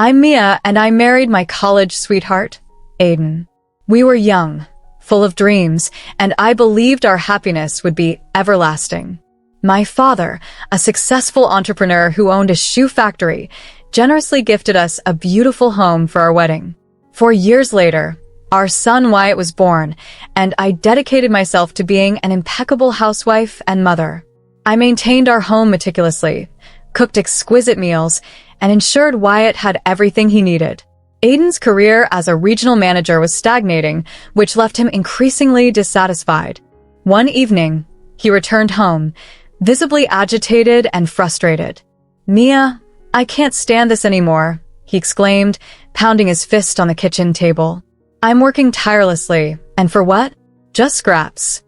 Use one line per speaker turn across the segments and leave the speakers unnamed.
I'm Mia, and I married my college sweetheart, Aiden. We were young, full of dreams, and I believed our happiness would be everlasting. My father, a successful entrepreneur who owned a shoe factory, generously gifted us a beautiful home for our wedding. 4 years later, our son Wyatt was born, and I dedicated myself to being an impeccable housewife and mother. I maintained our home meticulously, cooked exquisite meals, and ensured Wyatt had everything he needed. Aiden's career as a regional manager was stagnating, which left him increasingly dissatisfied. One evening, he returned home, visibly agitated and frustrated. "Mia, I can't stand this anymore," he exclaimed, pounding his fist on the kitchen table. "I'm working tirelessly, and for what? Just scraps."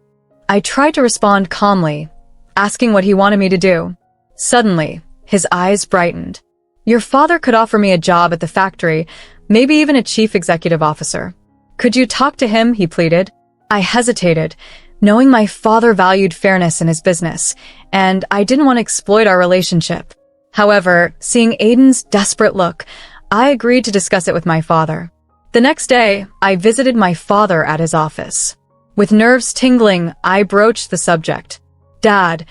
I tried to respond calmly, asking what he wanted me to do. Suddenly, his eyes brightened. "Your father could offer me a job at the factory, maybe even a chief executive officer. Could you talk to him?" he pleaded. I hesitated, knowing my father valued fairness in his business, and I didn't want to exploit our relationship. However, seeing Aiden's desperate look, I agreed to discuss it with my father. The next day, I visited my father at his office. With nerves tingling, I broached the subject. "Dad,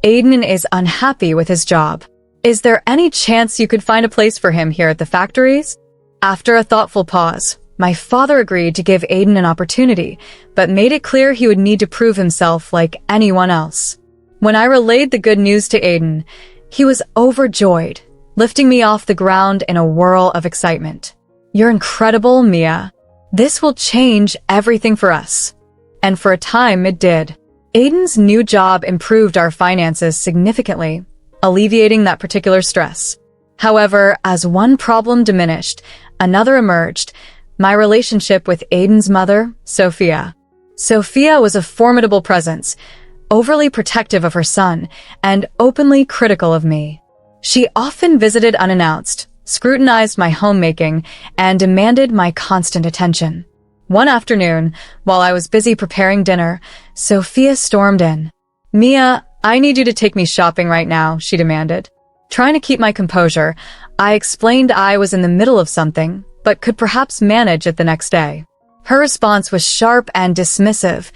Aiden is unhappy with his job. Is there any chance you could find a place for him here at the factories?" After a thoughtful pause, my father agreed to give Aiden an opportunity, but made it clear he would need to prove himself like anyone else. When I relayed the good news to Aiden, he was overjoyed, lifting me off the ground in a whirl of excitement. "You're incredible, Mia. This will change everything for us." And for a time, it did. Aiden's new job improved our finances significantly, alleviating that particular stress. However, as one problem diminished, another emerged: my relationship with Aiden's mother, Sophia. Sophia was a formidable presence, overly protective of her son, and openly critical of me. She often visited unannounced, scrutinized my homemaking, and demanded my constant attention. One afternoon, while I was busy preparing dinner, Sophia stormed in. "Mia, I need you to take me shopping right now," she demanded. Trying to keep my composure, I explained I was in the middle of something, but could perhaps manage it the next day. Her response was sharp and dismissive,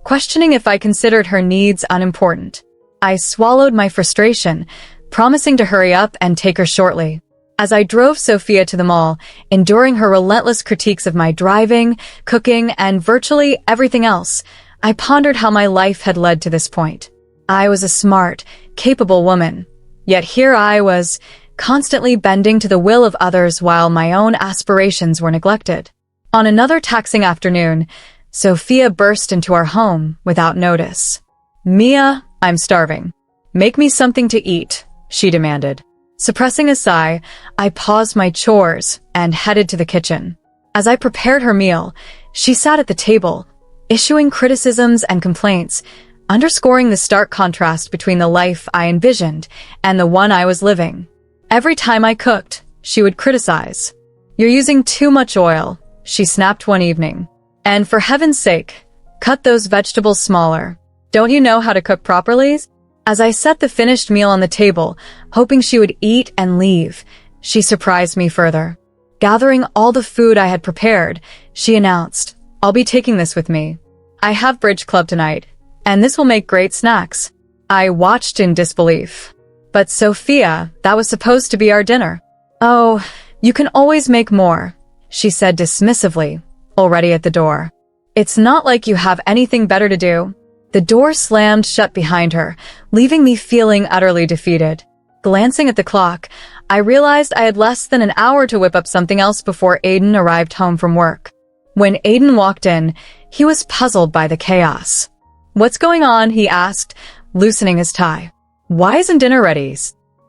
questioning if I considered her needs unimportant. I swallowed my frustration, promising to hurry up and take her shortly. As I drove Sophia to the mall, enduring her relentless critiques of my driving, cooking, and virtually everything else, I pondered how my life had led to this point. I was a smart, capable woman, yet here I was, constantly bending to the will of others while my own aspirations were neglected. On another taxing afternoon, Sophia burst into our home without notice. "Mia, I'm starving. Make me something to eat," she demanded. Suppressing a sigh, I paused my chores and headed to the kitchen. As I prepared her meal, she sat at the table, issuing criticisms and complaints, underscoring the stark contrast between the life I envisioned and the one I was living. Every time I cooked, she would criticize. "You're using too much oil," she snapped one evening. "And for heaven's sake, cut those vegetables smaller. Don't you know how to cook properly?" As I set the finished meal on the table, hoping she would eat and leave, she surprised me further. Gathering all the food I had prepared, she announced, "I'll be taking this with me. I have bridge club tonight, and this will make great snacks." I watched in disbelief. "But Sophia, that was supposed to be our dinner." "Oh, you can always make more," she said dismissively, already at the door. "It's not like you have anything better to do." The door slammed shut behind her, leaving me feeling utterly defeated. Glancing at the clock, I realized I had less than an hour to whip up something else before Aiden arrived home from work. When Aiden walked in, he was puzzled by the chaos. "What's going on?" he asked, loosening his tie. "Why isn't dinner ready?"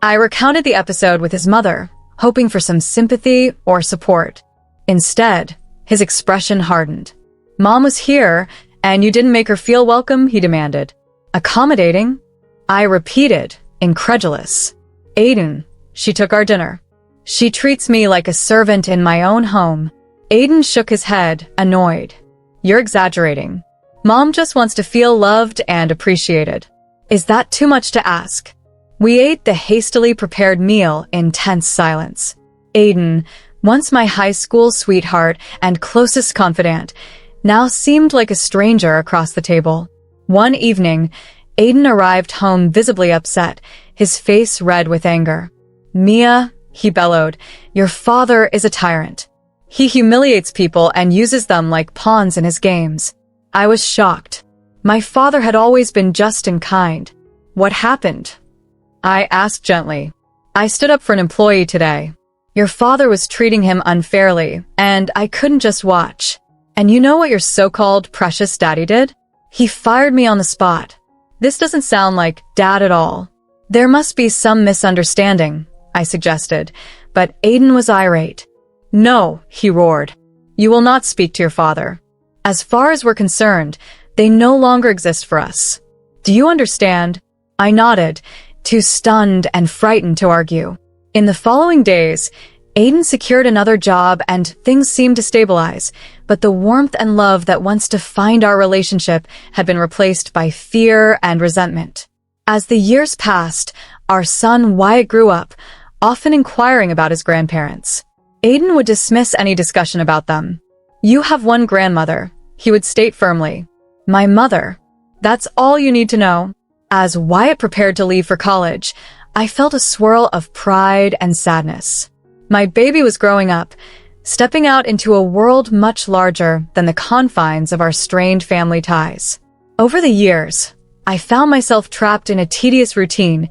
I recounted the episode with his mother, hoping for some sympathy or support. Instead, his expression hardened. "Mom was here, and you didn't make her feel welcome?" he demanded. "Accommodating?" I repeated, incredulous. "Aiden, she took our dinner. She treats me like a servant in my own home." Aiden shook his head, annoyed. "You're exaggerating. Mom just wants to feel loved and appreciated." "Is that too much to ask?" We ate the hastily prepared meal in tense silence. Aiden, once my high school sweetheart and closest confidant, now seemed like a stranger across the table. One evening, Aiden arrived home visibly upset, his face red with anger. "Mia," he bellowed, "your father is a tyrant. He humiliates people and uses them like pawns in his games." I was shocked. My father had always been just and kind. "What happened?" I asked gently. "I stood up for an employee today. Your father was treating him unfairly, and I couldn't just watch. And you know what your so-called precious daddy did? He fired me on the spot." This doesn't sound like dad at all. "There must be some misunderstanding," I suggested, but Aiden was irate. "No," he roared. "You will not speak to your father. As far as we're concerned, they no longer exist for us. Do you understand?" I nodded, too stunned and frightened to argue. In the following days, Aiden secured another job and things seemed to stabilize, but the warmth and love that once defined our relationship had been replaced by fear and resentment. As the years passed, our son Wyatt grew up, often inquiring about his grandparents. Aiden would dismiss any discussion about them. "You have one grandmother," he would state firmly. "My mother. That's all you need to know." As Wyatt prepared to leave for college, I felt a swirl of pride and sadness. My baby was growing up, stepping out into a world much larger than the confines of our strained family ties. Over the years, I found myself trapped in a tedious routine,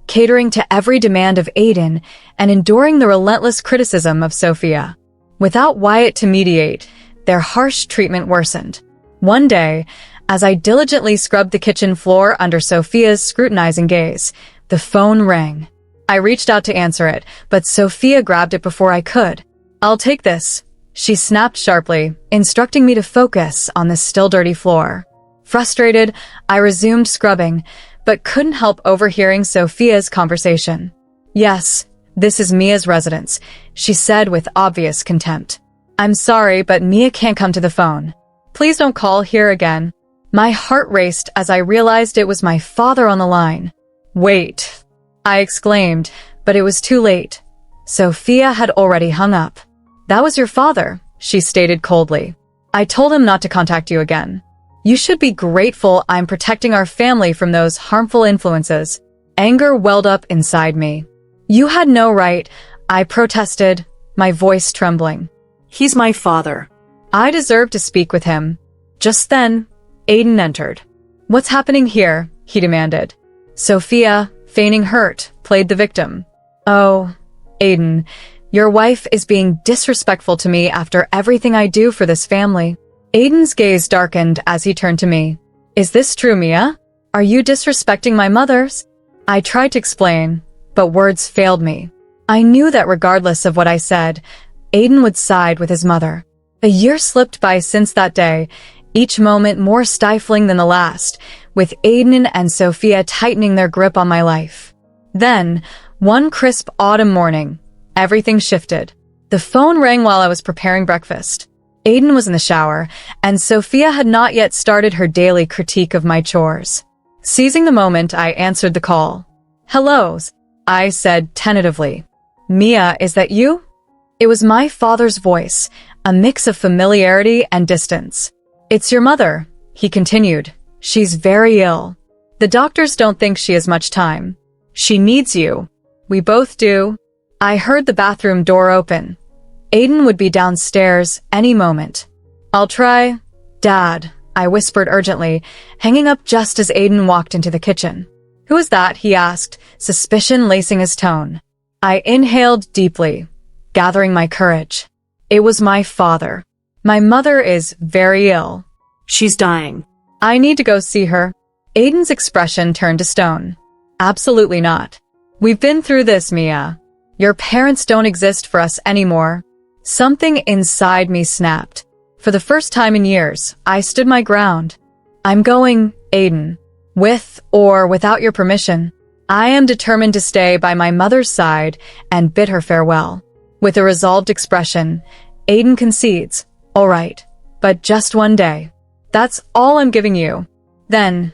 catering to every demand of Aiden and enduring the relentless criticism of Sophia. Without Wyatt to mediate, their harsh treatment worsened. One day, as I diligently scrubbed the kitchen floor under Sophia's scrutinizing gaze, the phone rang. I reached out to answer it, but Sophia grabbed it before I could. "I'll take this," she snapped sharply, instructing me to focus on the still dirty floor. Frustrated, I resumed scrubbing, but couldn't help overhearing Sophia's conversation. "Yes, this is Mia's residence," she said with obvious contempt. "I'm sorry, but Mia can't come to the phone. Please don't call here again." My heart raced as I realized it was my father on the line. "Wait," I exclaimed, but it was too late. Sophia had already hung up. "That was your father," she stated coldly. "I told him not to contact you again. You should be grateful I'm protecting our family from those harmful influences." Anger welled up inside me. "You had no right," I protested, my voice trembling.
"He's my father.
I deserve to speak with him." Just then, Aiden entered. "What's happening here?" he demanded. Sophia, feigning hurt, played the victim. "Oh, Aiden, your wife is being disrespectful to me after everything I do for this family." Aiden's gaze darkened as he turned to me. "Is this true, Mia? Are you disrespecting my mother's?" I tried to explain, but words failed me. I knew that regardless of what I said, Aiden would side with his mother. A year slipped by since that day, each moment more stifling than the last, with Aiden and Sophia tightening their grip on my life. Then, one crisp autumn morning, everything shifted. The phone rang while I was preparing breakfast. Aiden was in the shower, and Sophia had not yet started her daily critique of my chores. Seizing the moment, I answered the call. "Hello," I said tentatively. "Mia, is that you?" It was my father's voice, a mix of familiarity and distance. "It's your mother," he continued. "She's very ill. The doctors don't think she has much time. She needs you." "We both do." I heard the bathroom door open. Aiden would be downstairs any moment. "I'll try." "Dad," I whispered urgently, hanging up just as Aiden walked into the kitchen. "Who is that?" he asked, suspicion lacing his tone. I inhaled deeply, gathering my courage. It was my father. "My mother is very ill."
"She's dying."
"I need to go see her." Aiden's expression turned to stone. "Absolutely not. We've been through this, Mia. Your parents don't exist for us anymore." Something inside me snapped. For the first time in years, I stood my ground. "I'm going, Aiden. With or without your permission. I am determined to stay by my mother's side and bid her farewell." With a resolved expression, Aiden concedes, "All right, but just one day. That's all I'm giving you. Then,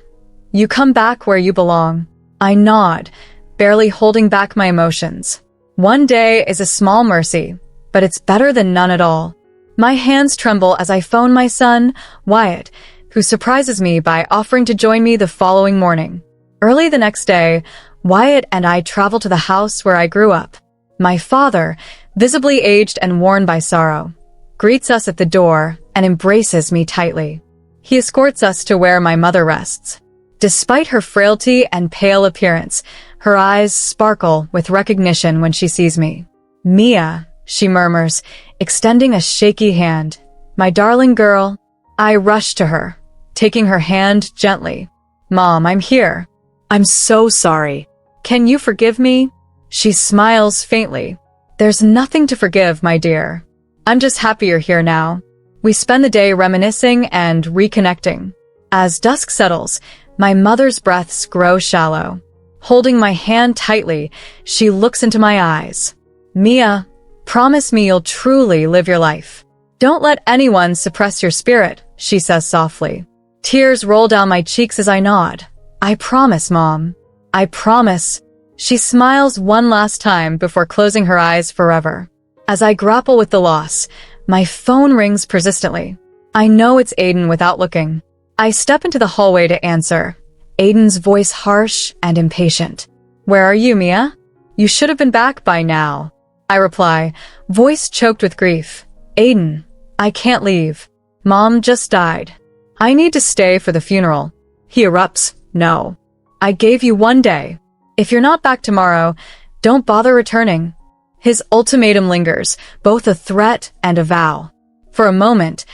you come back where you belong." I nod, barely holding back my emotions. One day is a small mercy, but it's better than none at all. My hands tremble as I phone my son, Wyatt, who surprises me by offering to join me the following morning. Early the next day, Wyatt and I travel to the house where I grew up. My father, visibly aged and worn by sorrow, greets us at the door and embraces me tightly. He escorts us to where my mother rests. Despite her frailty and pale appearance, her eyes sparkle with recognition when she sees me. "Mia," she murmurs, extending a shaky hand. "My darling girl." I rush to her, taking her hand gently. "Mom, I'm here."
I'm so sorry.
"Can you forgive me?" She smiles faintly. "There's nothing to forgive, my dear. I'm just happy you're here now." We spend the day reminiscing and reconnecting. As dusk settles, my mother's breaths grow shallow. Holding my hand tightly, she looks into my eyes. "Mia, promise me you'll truly live your life. Don't let anyone suppress your spirit," she says softly. Tears roll down my cheeks as I nod. "I promise, Mom. I promise." She smiles one last time before closing her eyes forever. As I grapple with the loss, my phone rings persistently. I know it's Aiden without looking. I step into the hallway to answer, Aiden's voice harsh and impatient. "Where are you, Mia? You should have been back by now." I reply, voice choked with grief. "Aiden, I can't leave. Mom just died. I need to stay for the funeral." He erupts, "No. I gave you one day. If you're not back tomorrow, don't bother returning." His ultimatum lingers, both a threat and a vow. For a moment,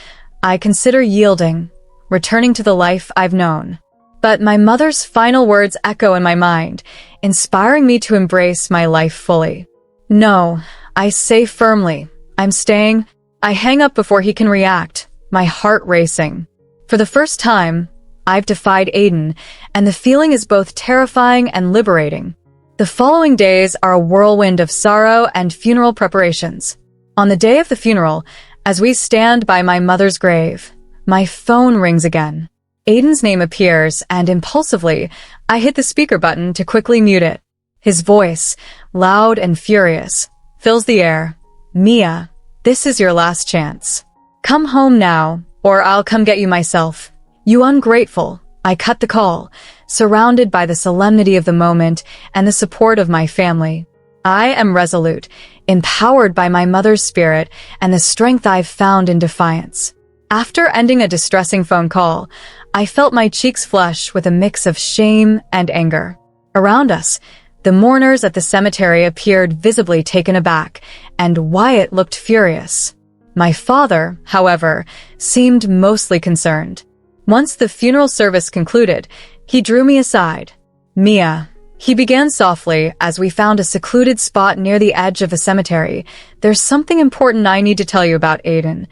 I consider yielding, returning to the life I've known. But my mother's final words echo in my mind, inspiring me to embrace my life fully. "No," I say firmly, "I'm staying." I hang up before he can react, my heart racing. For the first time, I've defied Aiden, and the feeling is both terrifying and liberating. The following days are a whirlwind of sorrow and funeral preparations. On the day of the funeral, as we stand by my mother's grave, my phone rings again. Aiden's name appears, and impulsively, I hit the speaker button to quickly mute it. His voice, loud and furious, fills the air. "Mia, this is your last chance. Come home now, or I'll come get you myself." "You ungrateful." I cut the call, surrounded by the solemnity of the moment and the support of my family. I am resolute, empowered by my mother's spirit and the strength I've found in defiance. After ending a distressing phone call, I felt my cheeks flush with a mix of shame and anger. Around us, the mourners at the cemetery appeared visibly taken aback, and Wyatt looked furious. My father, however, seemed mostly concerned. Once the funeral service concluded, he drew me aside. "Mia," he began softly as we found a secluded spot near the edge of the cemetery. "There's something important I need to tell you about Aiden.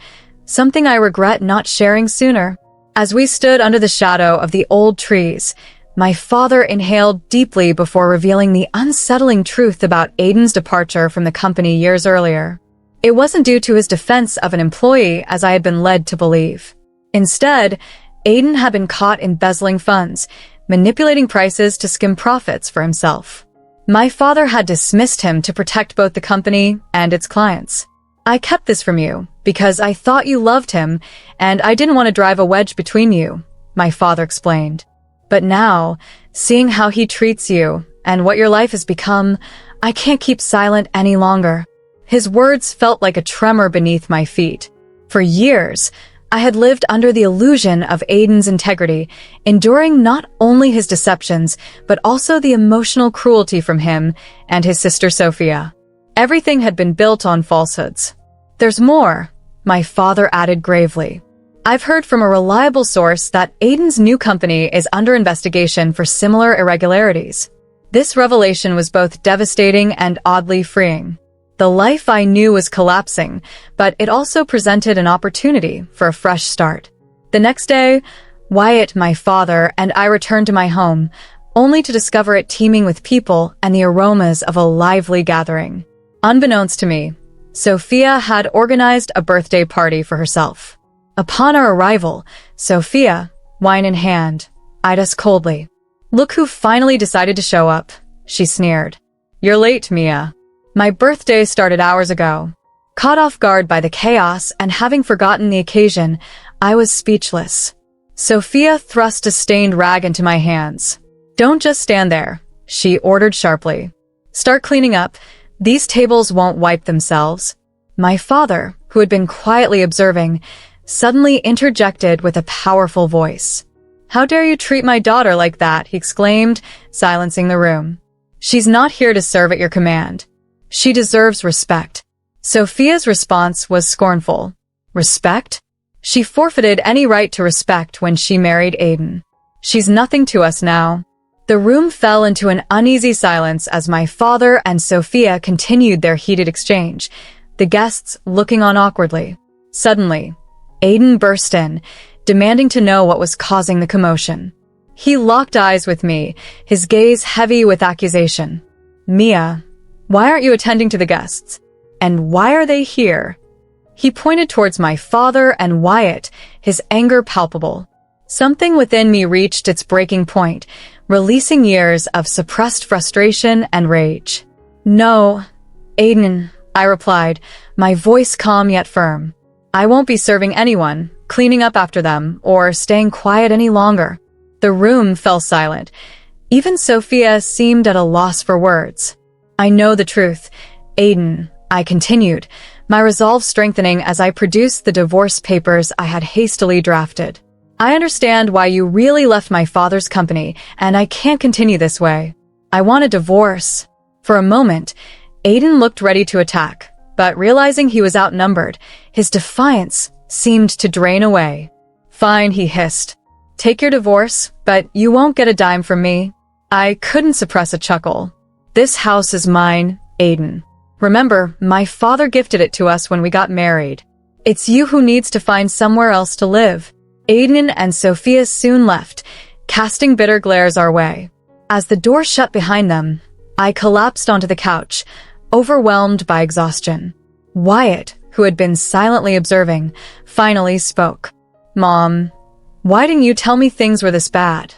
Something I regret not sharing sooner." As we stood under the shadow of the old trees, my father inhaled deeply before revealing the unsettling truth about Aiden's departure from the company years earlier. It wasn't due to his defense of an employee as I had been led to believe. Instead, Aiden had been caught embezzling funds, manipulating prices to skim profits for himself. My father had dismissed him to protect both the company and its clients. "I kept this from you because I thought you loved him, and I didn't want to drive a wedge between you," my father explained. "But now, seeing how he treats you and what your life has become, I can't keep silent any longer." His words felt like a tremor beneath my feet. For years, I had lived under the illusion of Aiden's integrity, enduring not only his deceptions, but also the emotional cruelty from him and his sister Sophia. Everything had been built on falsehoods. "There's more," my father added gravely. "I've heard from a reliable source that Aiden's new company is under investigation for similar irregularities." This revelation was both devastating and oddly freeing. The life I knew was collapsing, but it also presented an opportunity for a fresh start. The next day, Wyatt, my father, and I returned to my home, only to discover it teeming with people and the aromas of a lively gathering. Unbeknownst to me, Sophia had organized a birthday party for herself. Upon our arrival, Sophia, wine in hand, eyed us coldly. "Look who finally decided to show up," she sneered. "You're late, Mia." My birthday started hours ago. Caught off guard by the chaos and having forgotten the occasion, I was speechless. Sophia thrust a stained rag into my hands. "Don't just stand there," she ordered sharply. "Start cleaning up. These tables won't wipe themselves." My father, who had been quietly observing, suddenly interjected with a powerful voice. "How dare you treat my daughter like that?" he exclaimed, silencing the room. "She's not here to serve at your command. She deserves respect." Sophia's response was scornful. Respect? She forfeited any right to respect when she married Aiden. She's nothing to us now. The room fell into an uneasy silence as my father and Sophia continued their heated exchange, the guests looking on awkwardly. Suddenly, Aiden burst in, demanding to know what was causing the commotion. He locked eyes with me, his gaze heavy with accusation. "Mia, why aren't you attending to the guests? And why are they here?" He pointed towards my father and Wyatt, his anger palpable. Something within me reached its breaking point, releasing years of suppressed frustration and rage. "No, Aiden," I replied, my voice calm yet firm. "I won't be serving anyone, cleaning up after them, or staying quiet any longer." The room fell silent. Even Sophia seemed at a loss for words. "I know the truth, Aiden," I continued, my resolve strengthening as I produced the divorce papers I had hastily drafted. "I understand why you really left my father's company, and I can't continue this way. I want a divorce." For a moment, Aiden looked ready to attack, but realizing he was outnumbered, his defiance seemed to drain away. "Fine," he hissed. "Take your divorce, but you won't get a dime from me." I couldn't suppress a chuckle. "This house is mine, Aiden. Remember, my father gifted it to us when we got married. It's you who needs to find somewhere else to live." Aiden and Sophia soon left, casting bitter glares our way. As the door shut behind them, I collapsed onto the couch, overwhelmed by exhaustion. Wyatt, who had been silently observing, finally spoke. "Mom, why didn't you tell me things were this bad?"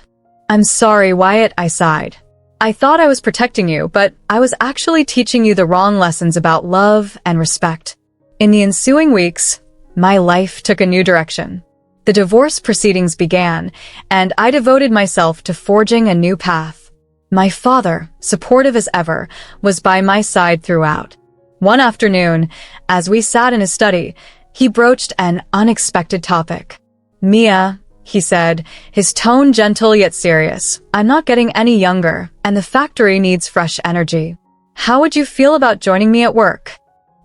"I'm sorry, Wyatt," I sighed. "I thought I was protecting you, but I was actually teaching you the wrong lessons about love and respect." In the ensuing weeks, my life took a new direction. The divorce proceedings began, and I devoted myself to forging a new path. My father, supportive as ever, was by my side throughout. One afternoon, as we sat in his study, he broached an unexpected topic. "Mia," he said, his tone gentle yet serious, "I'm not getting any younger, and the factory needs fresh energy. How would you feel about joining me at work?"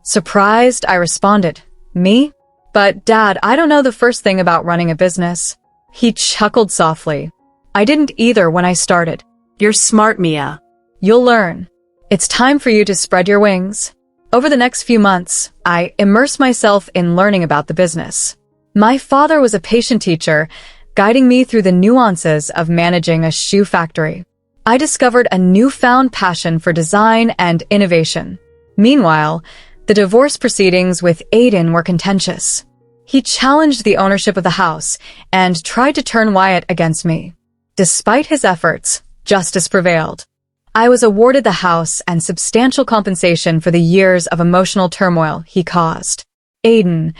Surprised, I responded, "Me? But, Dad, I don't know the first thing about running a business." He chuckled softly. "I didn't either when I started."
You're smart, Mia.
"You'll learn. It's time for you to spread your wings." Over the next few months, I immersed myself in learning about the business. My father was a patient teacher, guiding me through the nuances of managing a shoe factory. I discovered a newfound passion for design and innovation. Meanwhile, the divorce proceedings with Aiden were contentious. He challenged the ownership of the house and tried to turn Wyatt against me. Despite his efforts, justice prevailed. I was awarded the house and substantial compensation for the years of emotional turmoil he caused. Aiden,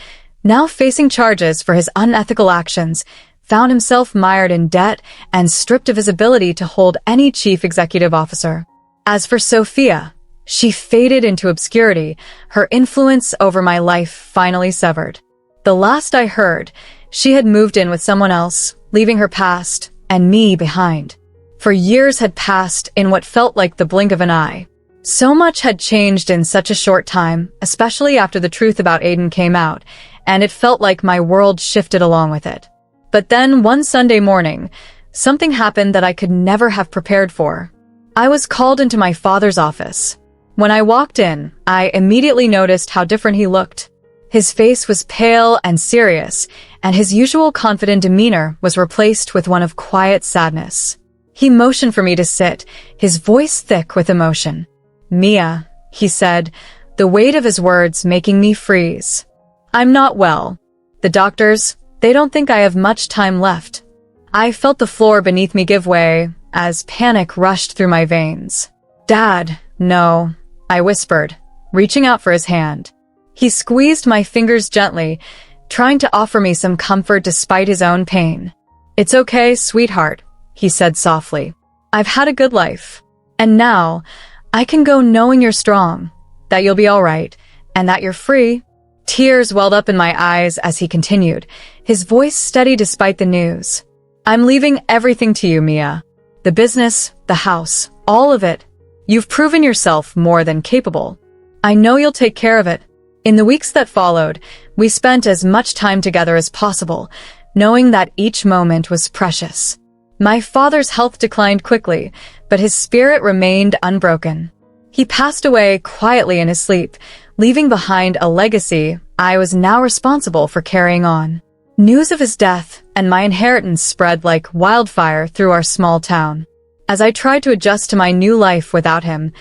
now facing charges for his unethical actions, found himself mired in debt and stripped of his ability to hold any chief executive officer. As for Sophia, she faded into obscurity, her influence over my life finally severed. The last I heard, she had moved in with someone else, leaving her past and me behind. For years had passed in what felt like the blink of an eye. So much had changed in such a short time, especially after the truth about Aiden came out, and it felt like my world shifted along with it. But then one Sunday morning, something happened that I could never have prepared for. I was called into my father's office. When I walked in, I immediately noticed how different he looked. His face was pale and serious, and his usual confident demeanor was replaced with one of quiet sadness. He motioned for me to sit, his voice thick with emotion. "Mia," he said, the weight of his words making me freeze. "I'm not well. The doctors, they don't think I have much time left." I felt the floor beneath me give way as panic rushed through my veins. "Dad, no," I whispered, reaching out for his hand. He squeezed my fingers gently, trying to offer me some comfort despite his own pain. "It's okay, sweetheart," he said softly. "I've had a good life. And now, I can go knowing you're strong, that you'll be all right, and that you're free." Tears welled up in my eyes as he continued, his voice steady despite the news. "I'm leaving everything to you, Mia. The business, the house, all of it. You've proven yourself more than capable. I know you'll take care of it." In the weeks that followed, we spent as much time together as possible, knowing that each moment was precious. My father's health declined quickly, but his spirit remained unbroken. He passed away quietly in his sleep, leaving behind a legacy I was now responsible for carrying on. News of his death and my inheritance spread like wildfire through our small town. As I tried to adjust to my new life without him,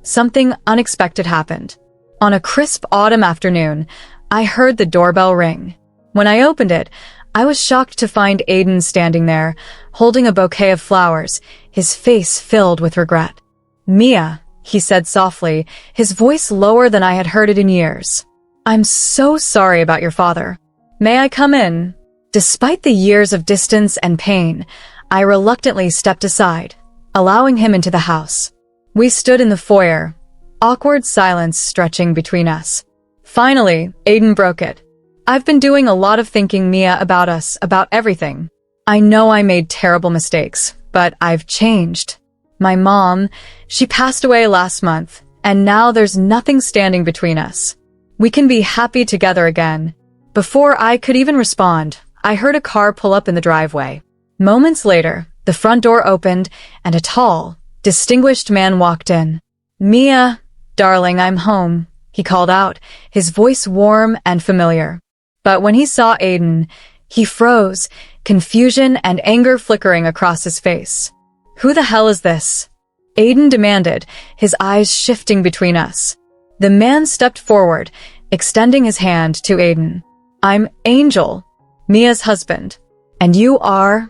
something unexpected happened. On a crisp autumn afternoon, I heard the doorbell ring. When I opened it, I was shocked to find Aiden standing there, holding a bouquet of flowers, his face filled with regret. "Mia," he said softly, his voice lower than I had heard it in years. "I'm so sorry about your father. May I come in?" Despite the years of distance and pain, I reluctantly stepped aside, allowing him into the house. We stood in the foyer, awkward silence stretching between us. Finally, Aiden broke it. "I've been doing a lot of thinking, Mia, about us, about everything. I know I made terrible mistakes, but I've changed. My mom, she passed away last month, and now there's nothing standing between us. We can be happy together again." Before I could even respond, I heard a car pull up in the driveway. Moments later, the front door opened, and a tall, distinguished man walked in. "Mia, darling, I'm home," he called out, his voice warm and familiar. But when he saw Aiden, he froze, confusion and anger flickering across his face. "Who the hell is this?" Aiden demanded, his eyes shifting between us. The man stepped forward, extending his hand to Aiden. "I'm Angel, Mia's husband. And you are—"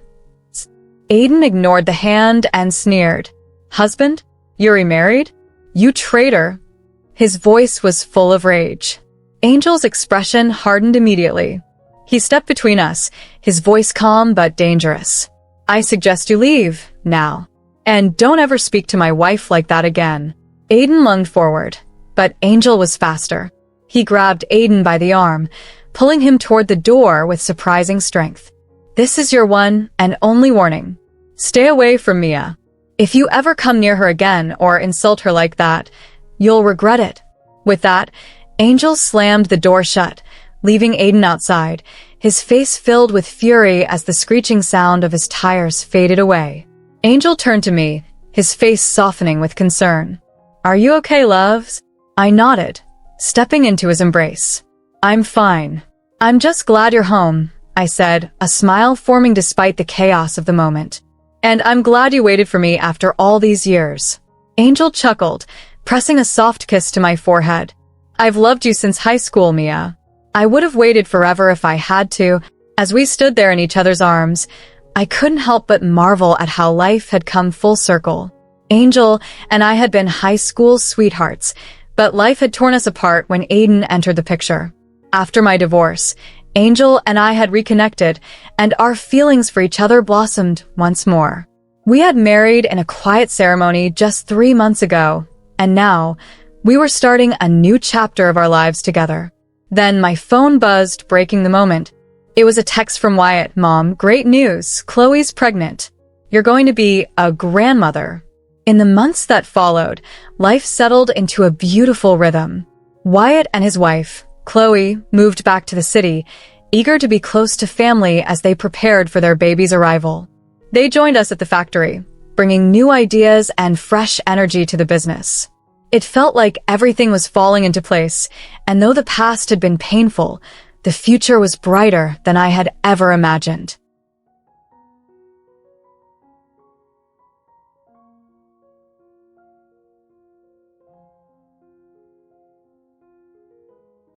Aiden ignored the hand and sneered. "Husband? You're remarried? You traitor." His voice was full of rage. Angel's expression hardened immediately. He stepped between us, his voice calm but dangerous. "I suggest you leave, now. And don't ever speak to my wife like that again." Aiden lunged forward, but Angel was faster. He grabbed Aiden by the arm, pulling him toward the door with surprising strength. "This is your one and only warning. Stay away from Mia. If you ever come near her again or insult her like that, you'll regret it." With that, Angel slammed the door shut, leaving Aiden outside, his face filled with fury as the screeching sound of his tires faded away. Angel turned to me, his face softening with concern. "Are you okay, loves?" I nodded, stepping into his embrace. "I'm fine. I'm just glad you're home," I said, a smile forming despite the chaos of the moment. "And I'm glad you waited for me after all these years." Angel chuckled, pressing a soft kiss to my forehead. "I've loved you since high school, Mia. I would have waited forever if I had to." As we stood there in each other's arms, I couldn't help but marvel at how life had come full circle. Angel and I had been high school sweethearts, but life had torn us apart when Aiden entered the picture. After my divorce, Angel and I had reconnected, and our feelings for each other blossomed once more. We had married in a quiet ceremony just 3 months ago, and now we were starting a new chapter of our lives together. Then my phone buzzed, breaking the moment. It was a text from Wyatt. "Mom, great news. Chloe's pregnant. You're going to be a grandmother." In the months that followed, life settled into a beautiful rhythm. Wyatt and his wife, Chloe, moved back to the city, eager to be close to family as they prepared for their baby's arrival. They joined us at the factory, bringing new ideas and fresh energy to the business. It felt like everything was falling into place, and though the past had been painful, the future was brighter than I had ever imagined.